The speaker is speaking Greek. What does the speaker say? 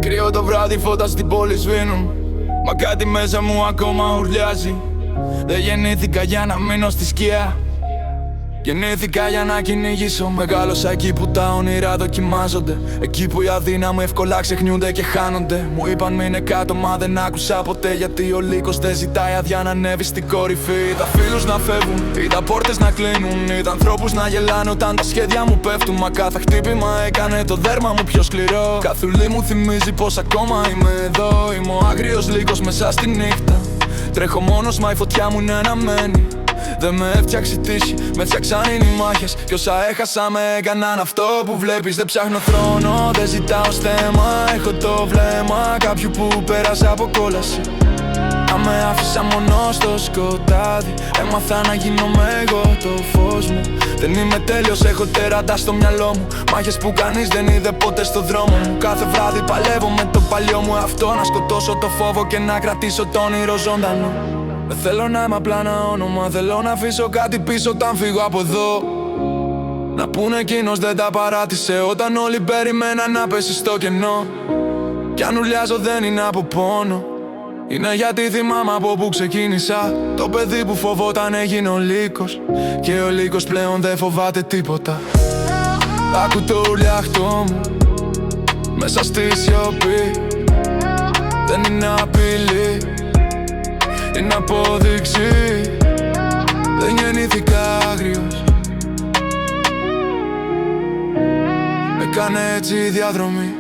Κρύο το βράδυ, φώτα στην πόλη σβήνουν, μα κάτι μέσα μου ακόμα ουρλιάζει. Δεν γεννήθηκα για να μείνω στη σκιά, γεννήθηκα για να κυνηγήσω. Μεγάλωσα εκεί που τα όνειρα δοκιμάζονται, εκεί που οι αδύναμοι εύκολα ξεχνιούνται και χάνονται. Μου είπαν μείνε κάτω, μα δεν άκουσα ποτέ, γιατί ο λύκος δεν ζητάει άδεια να ανέβει στην κορυφή. Είδα φίλους να φεύγουν, είδα πόρτες να κλείνουν, είδα ανθρώπους να γελάνε όταν τα σχέδια μου πέφτουν. Μα κάθε χτύπημα έκανε το δέρμα μου πιο σκληρό. Καθουλή μου θυμίζει πως ακόμα είμαι εδώ. Είμαι ο άγριος λύκος μέσα στη νύχτα. Τρέχω μόνος, μα η φωτιά μου είναι αναμένη. Δεν με έφτιαξε τύχη, με φτιάξαν οι μάχες. Κι όσα έχασα με έκαναν αυτό που βλέπεις. Δεν ψάχνω θρόνο, δεν ζητάω στέμα. Έχω το βλέμμα κάποιου που πέρασε από κόλαση. Αν με άφησα μόνο στο σκοτάδι, έμαθα να γίνομαι εγώ το φως μου. Δεν είμαι τέλειος, έχω τεράτα στο μυαλό μου. Μάχες που κανείς δεν είδε ποτέ στο δρόμο μου. Κάθε βράδυ παλεύω με το παλιό μου αυτό. Να σκοτώσω το φόβο και να κρατήσω το όνειρο ζωντανό. Δεν θέλω να είμαι απλά ένα όνομα, θέλω να αφήσω κάτι πίσω όταν φύγω από εδώ. Να πούνε εκείνος δεν τα παράτησε, όταν όλοι περιμέναν να πέσει στο κενό. Κι αν ουρλιάζω δεν είναι από πόνο, είναι γιατί θυμάμαι από που ξεκίνησα. Το παιδί που φοβόταν έγινε ο λύκος, και ο λύκος πλέον δεν φοβάται τίποτα. Άκου το ουρλιαχτό μου μέσα στη σιωπή. Δεν είναι απειλή, είναι απόδειξη. Δεν γεννήθηκα άγριος, με κάνε έτσι η διαδρομή.